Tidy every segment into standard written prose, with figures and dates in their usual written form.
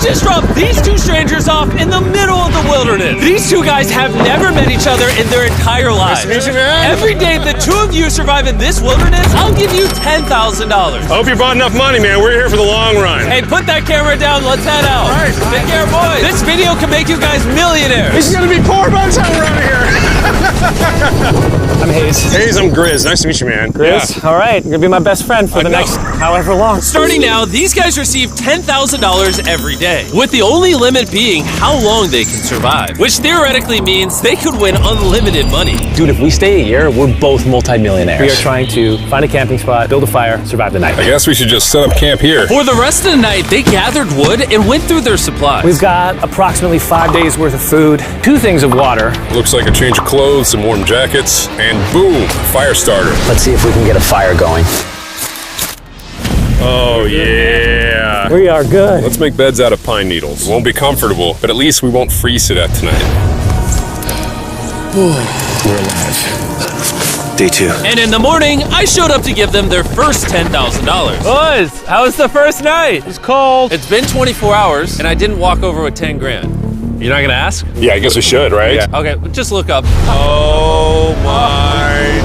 just dropped these two strangers off in the middle of the wilderness. These two guys have never met each other in their entire lives. Nice to meet you, man. Every day the two of you survive in this wilderness, I'll give you $10,000. I hope you brought enough money, man. We're here for the long run. Hey, put that camera down. Let's head out. All right. Take care, boys. This video can make you guys millionaires. He's gonna be poor by the time we're out of here. I'm Hayes. Hayes, I'm Grizz. Nice to meet you, man. Grizz? Yeah. All right, you're gonna be my best friend for the next however long. Starting now, these guys receive $10,000 every day, with the only limit being how long they can survive, which theoretically means they could win unlimited money. Dude, if we stay a year, we're both multi-millionaires. We are trying to find a camping spot, build a fire, survive the night. I guess we should just set up camp here. For the rest of the night, they gathered wood and went through their supplies. We've got approximately 5 days worth of food, 2 things of water. Looks like a change of clothes, some warm jackets, and boom, fire starter. Let's see if we can get a fire going. Oh, yeah. We are good. Let's make beds out of pine needles. Won't be comfortable, but at least we won't freeze to death tonight. We're alive. Day 2. And in the morning, I showed up to give them their first $10,000. Boys, how was the first night? It's cold. It's been 24 hours, and I didn't walk over with 10 grand. You're not gonna ask? Yeah, I guess we should, right? Yeah. Okay, just look up. Oh, my.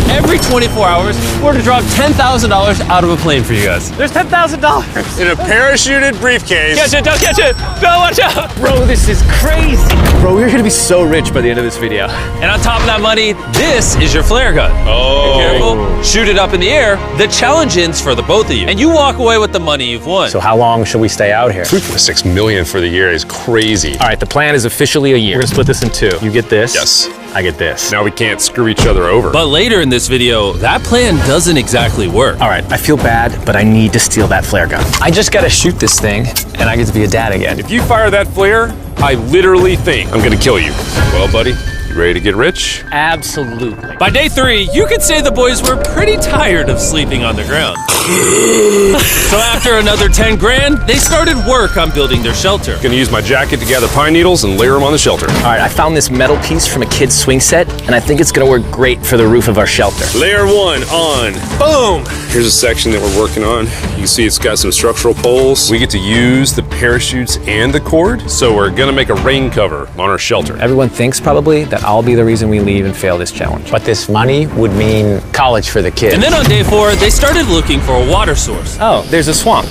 Every 24 hours, we're to drop $10,000 out of a plane for you guys. There's $10,000. In a parachuted briefcase. Catch it, don't catch it. No, watch out. Bro, this is crazy. Bro, we're gonna be so rich by the end of this video. And on top of that money, this is your flare gun. Oh. Be careful, shoot it up in the air. The challenge ends for the both of you. And you walk away with the money you've won. So how long should we stay out here? $3.6 million for the year is crazy. All right, the plan is officially a year. We're gonna split this in 2. You get this. Yes. I get this. Now we can't screw each other over. But later in this video, that plan doesn't exactly work. All right, I feel bad, but I need to steal that flare gun. I just gotta shoot this thing, and I get to be a dad again. If you fire that flare, I literally think I'm gonna kill you. Well, buddy, you ready to get rich? Absolutely. By day 3, you could say the boys were pretty tired of sleeping on the ground. So after another 10 grand, they started work on building their shelter. Gonna use my jacket to gather pine needles and layer them on the shelter. All right, I found this metal piece from a kid's swing set, and I think it's gonna work great for the roof of our shelter. Layer 1 on. Boom! Here's a section that we're working on. You can see it's got some structural poles. We get to use the parachutes and the cord, so we're gonna make a rain cover on our shelter. Everyone thinks probably that I'll be the reason we leave and fail this challenge. But this money would mean college for the kids. And then on day 4, they started looking for a water source. Oh, there's a swamp.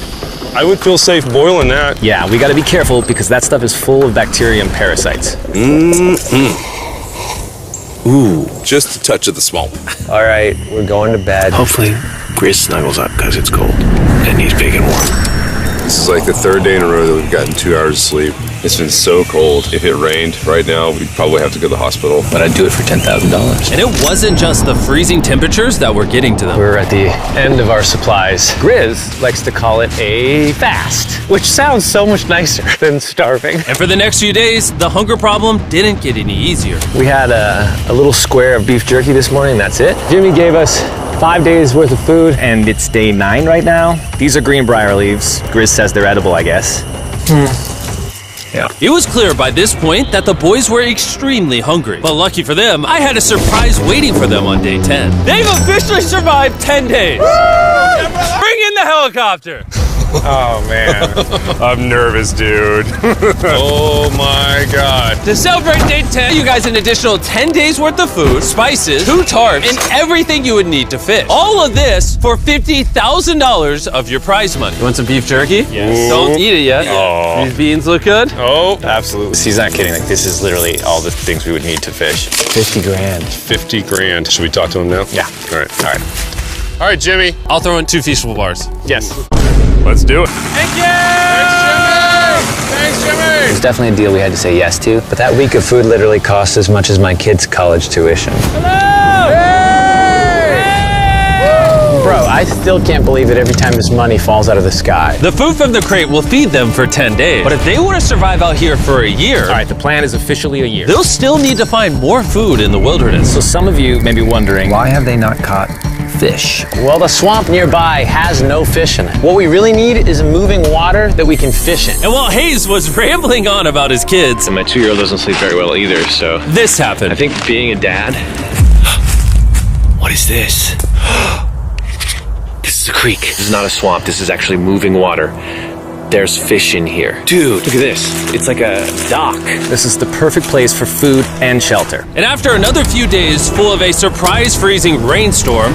I would feel safe boiling that. Yeah, we gotta be careful because that stuff is full of bacteria and parasites. Ooh, just a touch of the swamp. All right, we're going to bed. Hopefully, Grizz snuggles up because it's cold and he's big and warm. This is like the 3rd day in a row that we've gotten 2 hours of sleep. It's been so cold. If it rained right now, we'd probably have to go to the hospital. But I'd do it for $10,000. And it wasn't just the freezing temperatures that were getting to them. We're at the end of our supplies. Grizz likes to call it a fast, which sounds so much nicer than starving. And for the next few days, the hunger problem didn't get any easier. We had a little square of beef jerky this morning, that's it. Jimmy gave us 5 days worth of food, and it's day 9 right now. These are greenbrier leaves. Grizz says they're edible, I guess. Yeah. It was clear by this point that the boys were extremely hungry. But lucky for them, I had a surprise waiting for them on day 10. They've officially survived 10 days. Bring in the helicopter. Oh, man. I'm nervous, dude. Oh, my God. To celebrate day 10, you guys an additional 10 days worth of food, spices, 2 tarps, and everything you would need to fish. All of this for $50,000 of your prize money. You want some beef jerky? Yes. Don't eat it yet. Oh. These beans look good. Oh, absolutely. He's not kidding. Like, this is literally all the things we would need to fish. 50 grand. 50 grand. Should we talk to him now? Yeah. All right. All right. All right, Jimmy. I'll throw in 2 Feastable bars. Yes. Let's do it. Thank you! Thanks, Jimmy! It was definitely a deal we had to say yes to, but that week of food literally cost as much as my kids' college tuition. Bro, I still can't believe it every time this money falls out of the sky. The food from the crate will feed them for 10 days. But if they want to survive out here for a year, All right, the plan is officially a year. they'll still need to find more food in the wilderness. So some of you may be wondering, why have they not caught fish? Well, the swamp nearby has no fish in it. What we really need is moving water that we can fish in. And while Hayes was rambling on about his kids, And my 2-year-old doesn't sleep very well either, so this happened. I think being a dad. What is this? This is the creek. This is not a swamp. This is actually moving water. There's fish in here. Dude, look at this. It's like a dock. This is the perfect place for food and shelter. And after another few days full of a surprise freezing rainstorm,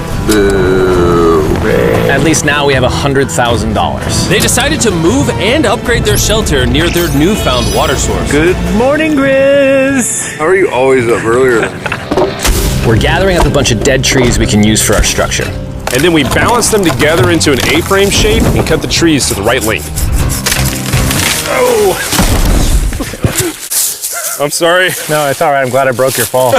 At least now we have $100,000. they decided to move and upgrade their shelter near their newfound water source. Good morning, Grizz. How are you always up earlier? We're gathering up a bunch of dead trees we can use for our structure. And then we balance them together into an A-frame shape and cut the trees to the right length. Oh! I'm sorry. No, it's all right. I'm glad I broke your fall.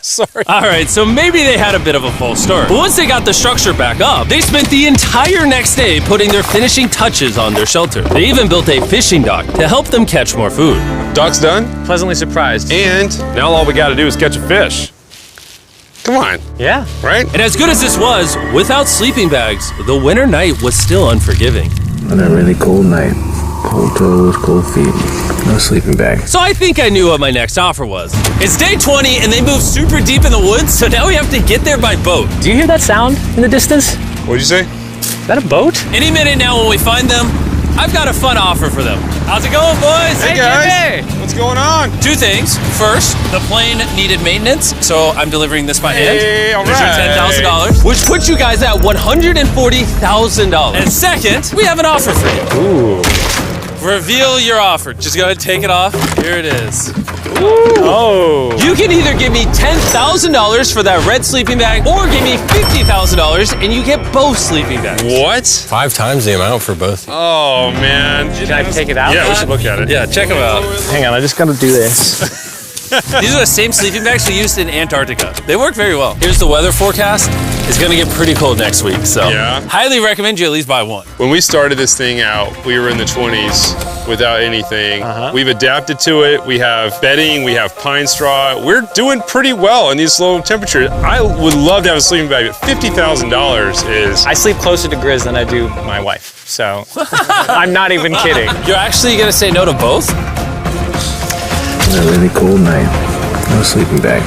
Sorry. All right, so maybe they had a bit of a false start. But once they got the structure back up, they spent the entire next day putting their finishing touches on their shelter. They even built a fishing dock to help them catch more food. Dock's done, Pleasantly surprised. and now all we gotta do is catch a fish. Come on, Yeah. right? And as good as this was, without sleeping bags, the winter night was still unforgiving. On a really cold night, cold toes, cold feet, no sleeping bag. So I think I knew what my next offer was. It's day 20 and they moved super deep in the woods, so now we have to get there by boat. Do you hear that sound in the distance? What'd you say? Is that a boat? Any minute now when we find them, I've got a fun offer for them. How's it going, boys? Hey guys, what's going on? Two things. First, the plane needed maintenance, so I'm delivering this by hand. Hey, all There's your right. $10,000, which puts you guys at $140,000. And second, we have an offer for you. Ooh. Reveal your offer. Just go ahead and take it off. Here it is. Oh. You can either give me $10,000 for that red sleeping bag, or give me $50,000 and you get both sleeping bags. What? 5 times the amount for both. Oh man. Can I take it out? Yeah, we should look at it. Yeah, check them out. Hang on, I just gotta do this. These are the same sleeping bags we used in Antarctica. They work very well. Here's the weather forecast. It's gonna get pretty cold next week, so Yeah. highly recommend you at least buy one. When we started this thing out, we were in the 20s without anything. We've adapted to it. We have bedding, we have pine straw. We're doing pretty well in these low temperatures. I would love to have a sleeping bag, but $50,000 is... I sleep closer to Grizz than I do my wife, so I'm not even kidding. You're actually gonna say no to both? On a really cold night, no sleeping bag.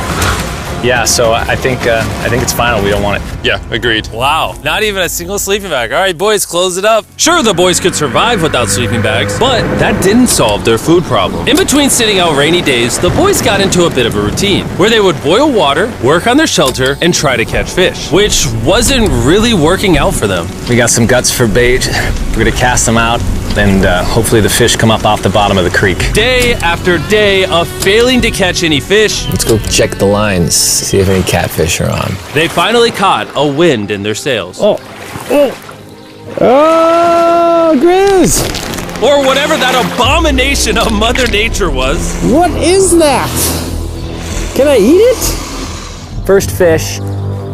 Yeah, so I think it's final. We don't want it. Yeah, agreed. Wow, not even a single sleeping bag. All right, boys, close it up. Sure, the boys could survive without sleeping bags, but that didn't solve their food problem. In between sitting out rainy days, the boys got into a bit of a routine where they would boil water, work on their shelter, and try to catch fish, which wasn't really working out for them. We got some guts for bait. We're gonna cast them out, and hopefully the fish come up off the bottom of the creek. Day after day of failing to catch any fish, Let's go check the lines, see if any catfish are on. they finally caught a wind in their sails. Oh, Grizz! Or whatever that abomination of Mother Nature was. What is that? Can I eat it? First fish,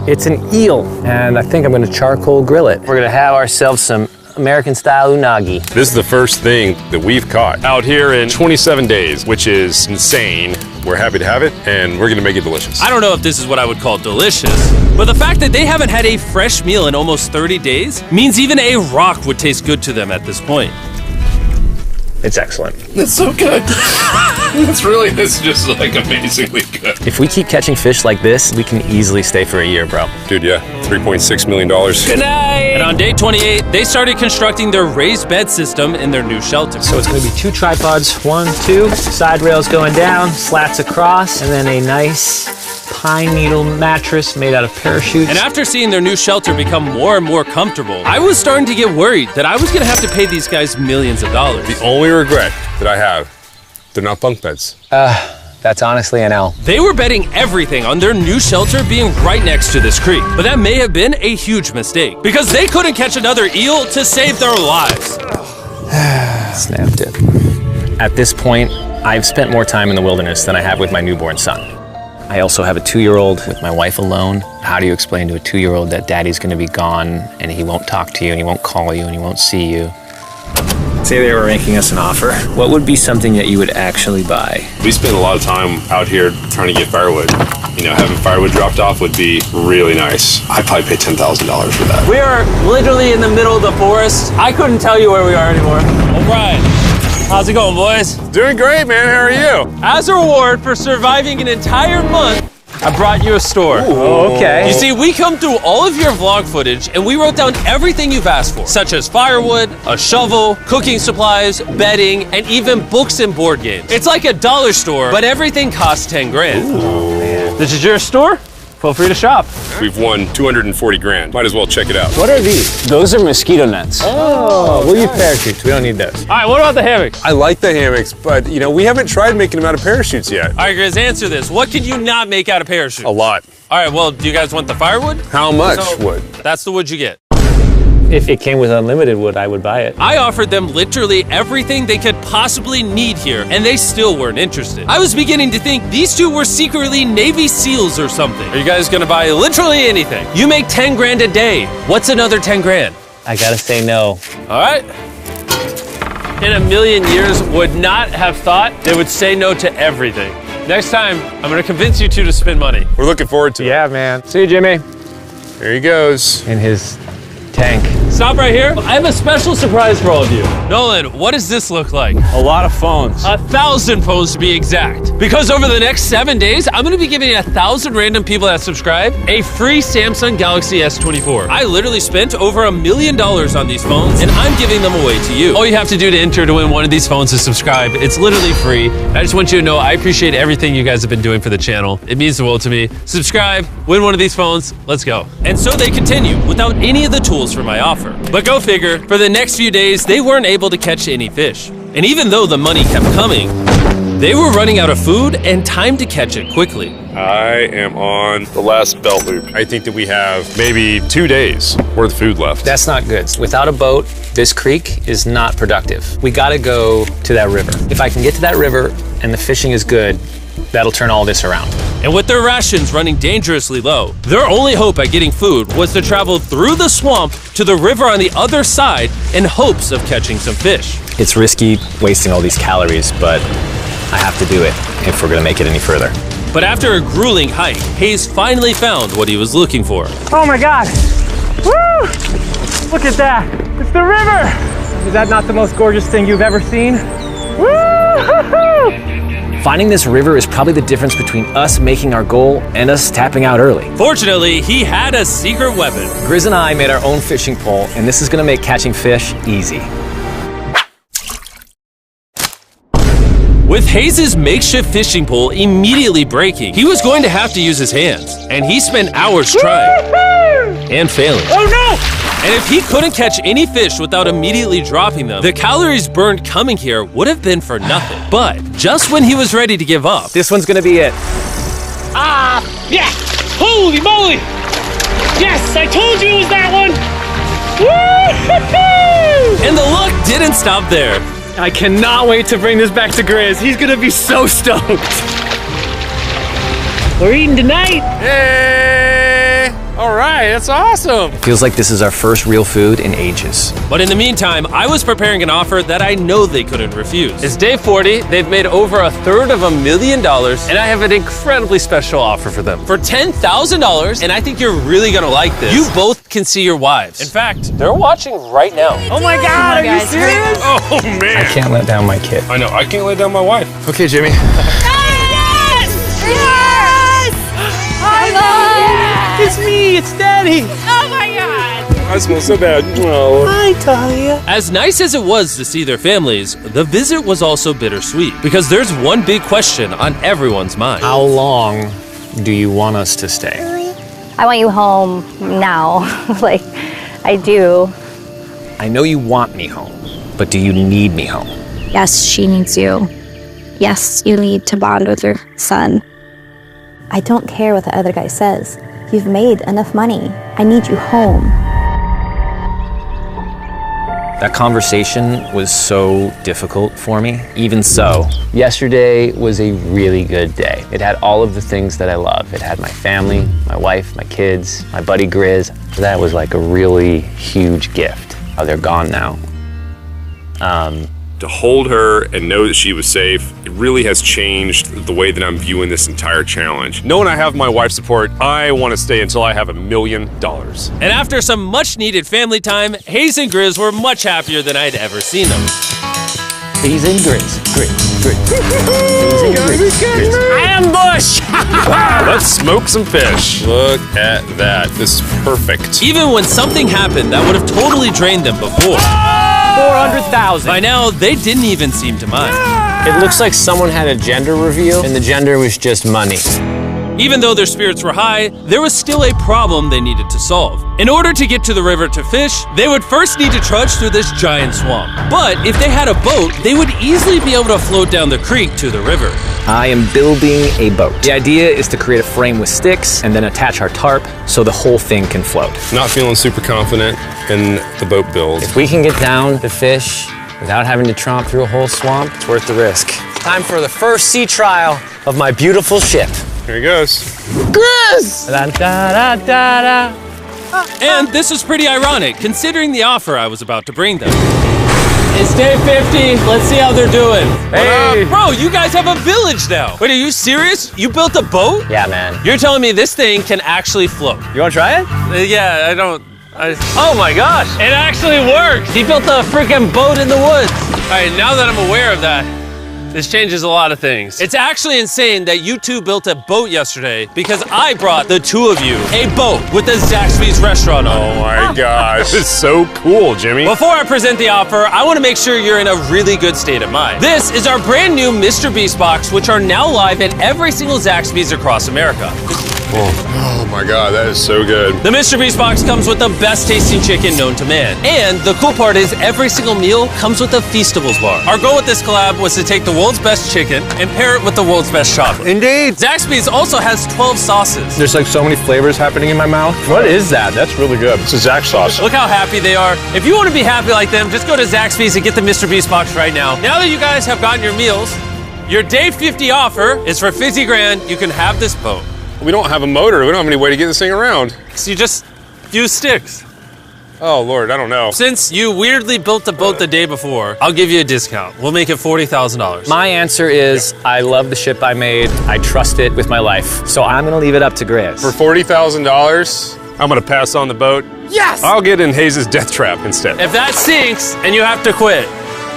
it's an eel, and I think I'm gonna charcoal grill it. We're gonna have ourselves some American-style unagi. This is the first thing that we've caught out here in 27 days, which is insane. We're happy to have it, and we're gonna make it delicious. I don't know if this is what I would call delicious, but the fact that they haven't had a fresh meal in almost 30 days means even a rock would taste good to them at this point. It's excellent. It's so good. It's just like amazingly good. If we keep catching fish like this, we can easily stay for a year, bro. Dude, yeah, $3.6 million. Good night! And on day 28, they started constructing their raised bed system in their new shelter. So it's going to be 2 tripods, 1, 2, side rails going down, slats across, and then a nice pine needle mattress made out of parachutes. And after seeing their new shelter become more and more comfortable, I was starting to get worried that I was gonna have to pay these guys millions of dollars. The only regret that I have, they're not bunk beds. That's honestly an L. They were betting everything on their new shelter being right next to this creek, but that may have been a huge mistake because they couldn't catch another eel to save their lives. Snapped it. At this point, I've spent more time in the wilderness than I have with my newborn son. I also have a 2-year-old with my wife alone. How do you explain to a 2-year-old that daddy's gonna be gone and he won't talk to you and he won't call you and he won't see you? Say they were making us an offer. What would be something that you would actually buy? We spend a lot of time out here trying to get firewood. You know, having firewood dropped off would be really nice. I'd probably pay $10,000 for that. We are literally in the middle of the forest. I couldn't tell you where we are anymore. O'Brien, how's it going, boys? Doing great, man. How are you? As a reward for surviving an entire month I brought you a store. Oh, okay. You see, we come through all of your vlog footage and we wrote down everything you've asked for, such as firewood, a shovel, cooking supplies, bedding, and even books and board games. It's like a dollar store, but everything costs 10 grand. Oh, man. This is your store? Feel free to shop. We've won 240 grand. Might as well check it out. What are these? Those are mosquito nets. Oh, we'll use parachutes. We don't need those. All right, what about the hammocks? I like the hammocks, but you know, we haven't tried making them out of parachutes yet. All right, Grizz, answer this. What can you not make out of parachutes? A lot. All right, well, do you guys want the firewood? How much wood? That's the wood you get. If it came with unlimited wood, I would buy it. I offered them literally everything they could possibly need here, and they still weren't interested. I was beginning to think these two were secretly Navy SEALs or something. Are you guys gonna buy literally anything? You make 10 grand a day. What's another 10 grand? I gotta say no. All right. In a million years, would not have thought they would say no to everything. Next time, I'm gonna convince you two to spend money. We're looking forward to it. Yeah, man. See you, Jimmy. There he goes. In his tank. Stop right here. I have a special surprise for all of you. Nolan, what does this look like? A lot of phones. 1,000 phones to be exact. Because over the next 7 days, I'm gonna be giving 1,000 random people that subscribe a free Samsung Galaxy S24. I literally spent over $1 million on these phones, and I'm giving them away to you. All you have to do to enter to win one of these phones is subscribe. It's literally free. I just want you to know I appreciate everything you guys have been doing for the channel. It means the world to me. Subscribe, win one of these phones, let's go. And so they continue without any of the tools for my offer. But go figure, for the next few days, they weren't able to catch any fish. And even though the money kept coming, they were running out of food and time to catch it quickly. I am on the last belt loop. I think that we have maybe 2 days worth of food left. That's not good. Without a boat, this creek is not productive. We gotta go to that river. If I can get to that river and the fishing is good, that'll turn all this around. And with their rations running dangerously low, their only hope at getting food was to travel through the swamp to the river on the other side in hopes of catching some fish. It's risky wasting all these calories, but I have to do it if we're gonna make it any further. But after a grueling hike, Hayes finally found what he was looking for. Oh my God! Woo! Look at that! It's the river! Is that not the most gorgeous thing you've ever seen? Woo! Finding this river is probably the difference between us making our goal and us tapping out early. Fortunately, he had a secret weapon. Grizz and I made our own fishing pole, and this is gonna make catching fish easy. With Hayes' makeshift fishing pole immediately breaking, he was going to have to use his hands, and he spent hours trying and failing. Oh no! And if he couldn't catch any fish without immediately dropping them, the calories burned coming here would have been for nothing. But just when he was ready to give up, This one's gonna be it. yeah! Holy moly! Yes, I told you it was that one! Woo-hoo-hoo! And the luck didn't stop there. I cannot wait to bring this back to Grizz. He's gonna be so stoked. We're eating tonight. Hey! All right, that's awesome. Feels like this is our first real food in ages. But in the meantime, I was preparing an offer that I know they couldn't refuse. It's day 40, they've made over $250,000, and I have an incredibly special offer for them. For $10,000, and I think you're really gonna like this, you both can see your wives. In fact, they're watching right now. Oh my God, are you serious? Oh man. I can't let down my kid. I know, I can't let down my wife. Okay, Jimmy. It's me, it's Daddy. Oh my God! I smell so bad. Oh. Hi, Talia. As nice as it was to see their families, the visit was also bittersweet, because there's one big question on everyone's mind. How long do you want us to stay? I want you home now. Like, I do. I know you want me home, but do you need me home? Yes, she needs you. Yes, you need to bond with your son. I don't care what the other guy says. You've made enough money. I need you home. That conversation was so difficult for me. Even so, yesterday was a really good day. It had all of the things that I love. It had my family, my wife, my kids, my buddy Grizz. That was like a really huge gift. Oh, they're gone now. To hold her and know that she was safe, it really has changed the way that I'm viewing this entire challenge. Knowing I have my wife's support, I want to stay until I have $1 million. And after some much needed family time, Hayes and Grizz were much happier than I'd ever seen them. He's in Grizz. He's in Grizz. Ambush! Let's smoke some fish. Look at that. This is perfect. Even when something happened that would have totally drained them before, 400,000. by now they didn't even seem to mind. It looks like someone had a gender reveal, and the gender was just money. Even though their spirits were high, there was still a problem they needed to solve. In order to get to the river to fish, they would first need to trudge through this giant swamp. But if they had a boat, they would easily be able to float down the creek to the river. I am building a boat. The idea is to create a frame with sticks and then attach our tarp so the whole thing can float. Not feeling super confident in the boat build. If we can get down to fish without having to tromp through a whole swamp, it's worth the risk. Time for the first sea trial of my beautiful ship. Here he goes. Grizz! And this was pretty ironic, considering the offer I was about to bring them. It's day 50. Let's see how they're doing. Hey! Bro, you guys have a village now. Wait, are you serious? You built a boat? Yeah, man. You're telling me this thing can actually float? You wanna try it? Yeah, I don't... Oh my gosh, it actually works. He built a freaking boat in the woods. All right, now that I'm aware of that, this changes a lot of things. It's actually insane that you two built a boat yesterday because I brought the two of you a boat with the Zaxby's restaurant on it. Oh my gosh. This is so cool, Jimmy. Before I present the offer, I want to make sure you're in a really good state of mind. This is our brand new MrBeast Box, which are now live at every single Zaxby's across America. Oh my god, that is so good. The MrBeast Box comes with the best tasting chicken known to man. And the cool part is every single meal comes with a FEASTABLES bar. Our goal with this collab was to take the world's best chicken and pair it with the world's best chocolate. Indeed. Zaxby's also has 12 sauces. There's like so many flavors happening in my mouth. What is that? That's really good. It's a Zax sauce. Look how happy they are. If you want to be happy like them, just go to Zaxby's and get the MrBeast Box right now. Now that you guys have gotten your meals, your day 50 offer is for $50 grand. You can have this boat. We don't have a motor. We don't have any way to get this thing around. So you just use sticks. Oh Lord, I don't know. Since you weirdly built the boat the day before, I'll give you a discount. We'll make it $40,000. My answer is, I love the ship I made. I trust it with my life. So I'm gonna leave it up to Grizz. For $40,000, I'm gonna pass on the boat. Yes! I'll get in Hayes' death trap instead. If that sinks and you have to quit,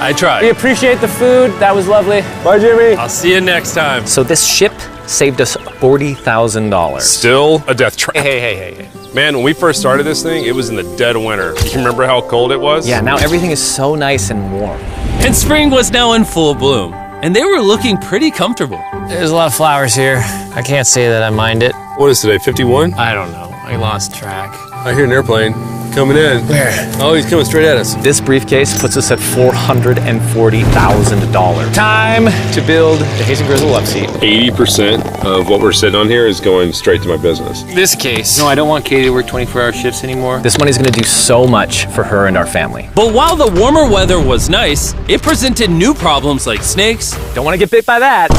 I We tried. appreciate the food. That was lovely. Bye, Jimmy. I'll see you next time. So this ship saved us $40,000. Still a death trap. Hey. Man, when we first started this thing, it was in the dead of winter. You remember how cold it was? Yeah, now everything is so nice and warm. And spring was now in full bloom, and they were looking pretty comfortable. There's a lot of flowers here. I can't say that I mind it. What is today, 51? I don't know. I lost track. I hear an airplane coming in. Where? Oh, he's coming straight at us. This briefcase puts us at $440,000. Time to build the Hayes and Grizzle love seat. 80% of what we're sitting on here is going straight to my business. This case. No, I don't want Katie to work 24-hour shifts anymore. This money's gonna do so much for her and our family. But while the warmer weather was nice, it presented new problems like snakes Don't wanna get bit by that.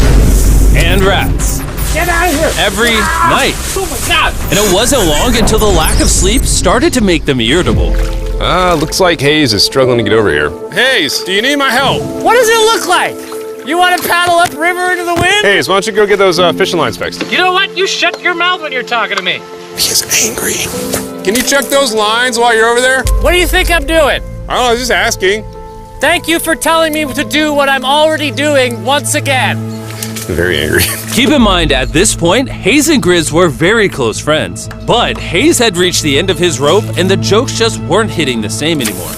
and rats. Get out of here! Every night. Oh my God! And it wasn't long until the lack of sleep started to make them irritable. Looks like Hayes is struggling to get over here. Hayes, do you need my help? What does it look like? You want to paddle upriver into the wind? Hayes, why don't you go get those fishing lines fixed? You know what? You shut your mouth when you're talking to me. He's angry. Can you check those lines while you're over there? What do you think I'm doing? I don't know, just asking. Thank you for telling me to do what I'm already doing once again. Very angry. Keep in mind, at this point, Hayes and Grizz were very close friends. But Hayes had reached the end of his rope, and the jokes just weren't hitting the same anymore.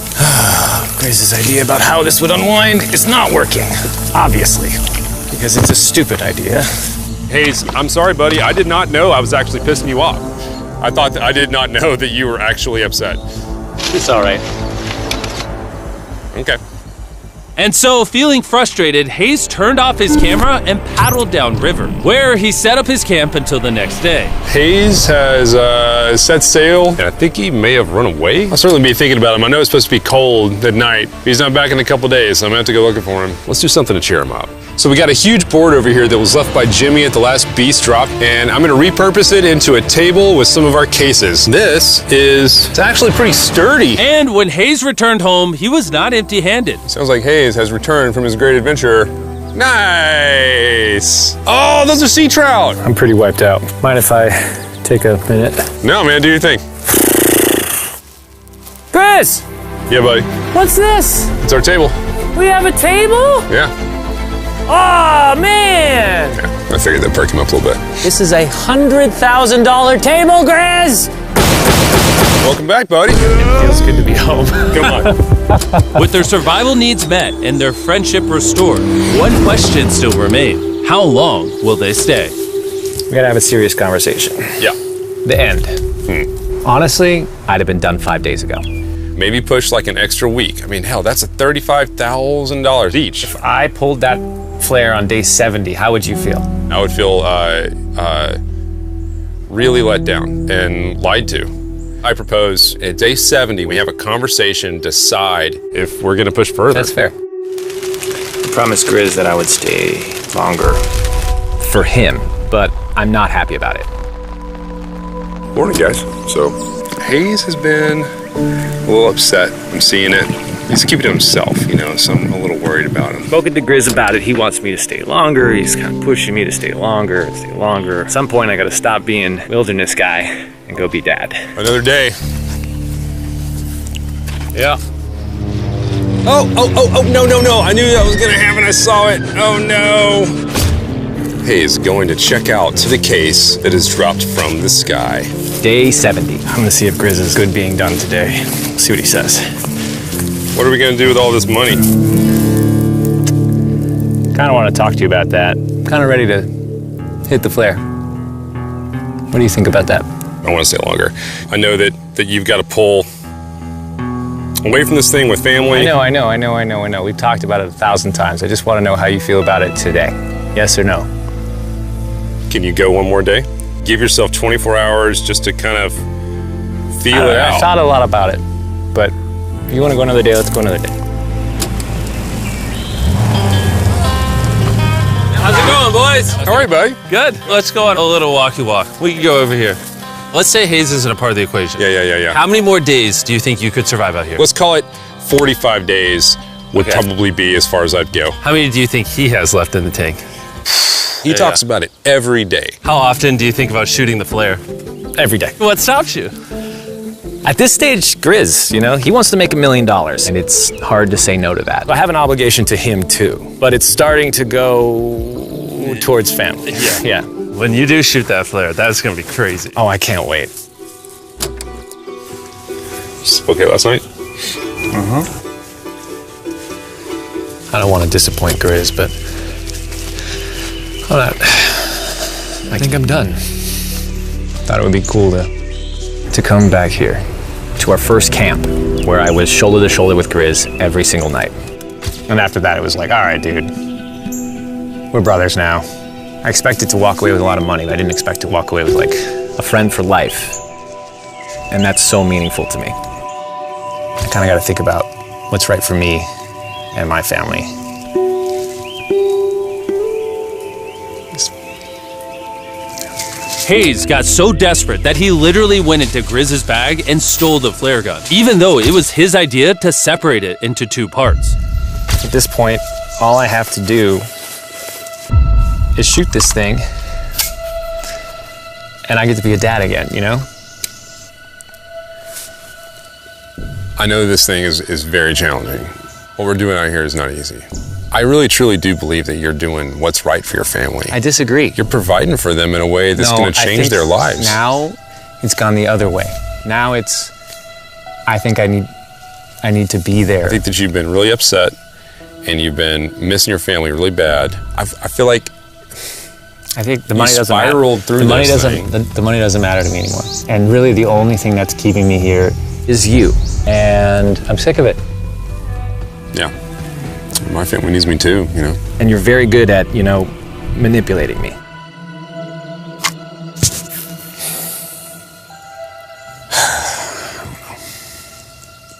Griz's idea about how this would unwind is not working. Obviously. Because it's a stupid idea. Hayes, I'm sorry, buddy. I did not know I was actually pissing you off. I did not know that you were actually upset. It's all right. Okay. And so, feeling frustrated, Hayes turned off his camera and paddled downriver, where he set up his camp until the next day. Hayes has set sail, and I think he may have run away. I'll certainly be thinking about him. I know it's supposed to be cold at night. He's not back in a couple days, so I'm gonna have to go looking for him. Let's do something to cheer him up. So we got a huge board over here that was left by Jimmy at the last Beast drop, and I'm gonna repurpose it into a table with some of our cases. It's actually pretty sturdy. And when Hayes returned home, he was not empty-handed. Sounds like Hayes has returned from his great adventure. Nice. Oh, those are sea trout. I'm pretty wiped out. Mind if I take a minute? No, man, do your thing. Chris! Yeah, buddy. What's this? It's our table. We have a table? Yeah. Oh, man! Yeah, I figured that'd perk him up a little bit. This is a $100,000 table, Grizz! Welcome back, buddy. It feels good to be home. Come on. With their survival needs met and their friendship restored, one question still remains. How long will they stay? We gotta have a serious conversation. Yeah. The end. Honestly, I'd have been done 5 days ago. Maybe push like an extra week. I mean, hell, that's $35,000 each. If I pulled that flare on day 70, how would you feel? I would feel really let down and lied to. I propose at day 70, we have a conversation, decide if we're gonna push further. That's fair. I promised Grizz that I would stay longer for him, but I'm not happy about it. Morning, guys. So, Hayes has been a little upset. I'm seeing it. He's keeping to himself, you know, so I'm a little worried about him. Spoken to Grizz about it. He wants me to stay longer. He's kind of pushing me to stay longer. At some point, I gotta stop being wilderness guy and go be dad. Another day. Yeah. Oh, no. I knew that was gonna happen. I saw it. Oh, no. Hayes going to check out to the case that is dropped from the sky. Day 70. I'm gonna see if Grizz is good being done today. See what he says. What are we gonna do with all this money? Kinda wanna talk to you about that. Kinda ready to hit the flare. What do you think about that? I want to stay longer. I know that you've got to pull away from this thing with family. I know. We've talked about it 1,000 times. I just want to know how you feel about it today. Yes or no? Can you go one more day? Give yourself 24 hours just to kind of feel it out. I thought a lot about it, but if you want to go another day, let's go another day. How's it going, boys? How are you, buddy? Good. Let's go on a little walkie walk. We can go over here. Let's say Hayes isn't a part of the equation. Yeah. How many more days do you think you could survive out here? Let's call it 45 days would probably be as far as I'd go. How many do you think he has left in the tank? He talks about it every day. How often do you think about shooting the flare? Every day. What stops you? At this stage, Grizz, you know, he wants to make $1 million, and it's hard to say no to that. I have an obligation to him too, but it's starting to go towards family. Yeah. When you do shoot that flare, that's gonna be crazy. Oh, I can't wait. Okay last night? I don't want to disappoint Grizz, but I think I'm done. Thought it would be cool to come back here to our first camp where I was shoulder to shoulder with Grizz every single night. And after that, it was like, all right, dude, we're brothers now. I expected to walk away with a lot of money, but I didn't expect to walk away with like a friend for life. And that's so meaningful to me. I kind of got to think about what's right for me and my family. Hayes got so desperate that he literally went into Grizz's bag and stole the flare gun, even though it was his idea to separate it into 2 parts. At this point, all I have to do is shoot this thing, and I get to be a dad again, you know? I know this thing is very challenging. What we're doing out here is not easy. I really truly do believe that you're doing what's right for your family. I disagree. You're providing for them in a way that's going to change their lives. Now it's gone the other way. Now it's, I think I need to be there. I think that you've been really upset and you've been missing your family really bad. I feel like I think the money doesn't matter. Spiraled through the money this doesn't. thing. The money doesn't matter to me anymore. And really, the only thing that's keeping me here is you. And I'm sick of it. Yeah. My family needs me too, you know. And you're very good at, you know, manipulating me.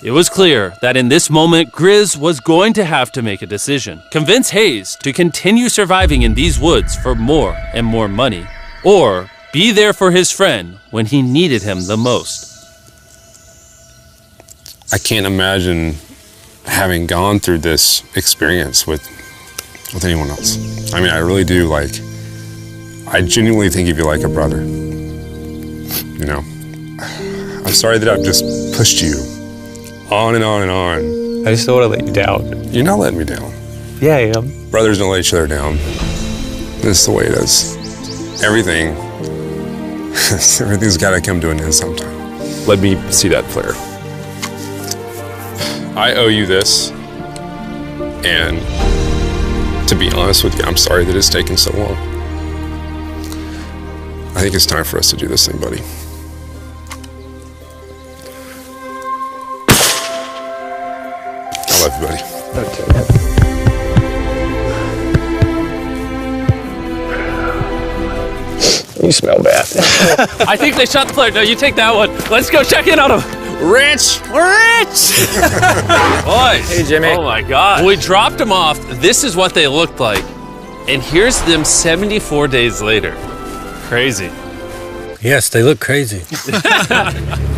It was clear that in this moment, Grizz was going to have to make a decision. Convince Hayes to continue surviving in these woods for more and more money, or be there for his friend when he needed him the most. I can't imagine having gone through this experience with anyone else. I mean, I really do, I genuinely think of you like a brother. You know, I'm sorry that I've just pushed you on and on and on I just don't want to let you down. You're not letting me down. Yeah, I am. Brothers don't let each other down. This is the way it is. Everything's got to come to an end sometime. Let me see that flare. I owe you this, and to be honest with you, I'm sorry that it's taken so long. I think it's time for us to do this thing, buddy. I love you, buddy. Okay. You smell bad. I think they shot the flare. No, you take that one. Let's go check in on them. Rich! Boys. Hey, Jimmy. Oh my God. When we dropped them off, this is what they looked like. And here's them 74 days later. Crazy. Yes, they look crazy.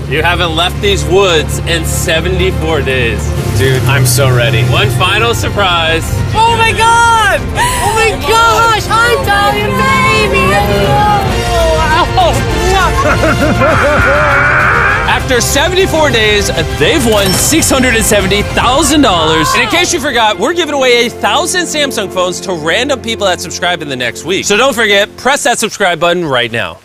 You haven't left these woods in 74 days. Dude, I'm so ready. One final surprise. Oh my God! Oh my gosh! Hi, Italian baby! After 74 days, they've won $670,000. And in case you forgot, we're giving away 1,000 Samsung phones to random people that subscribe in the next week. So don't forget, press that subscribe button right now.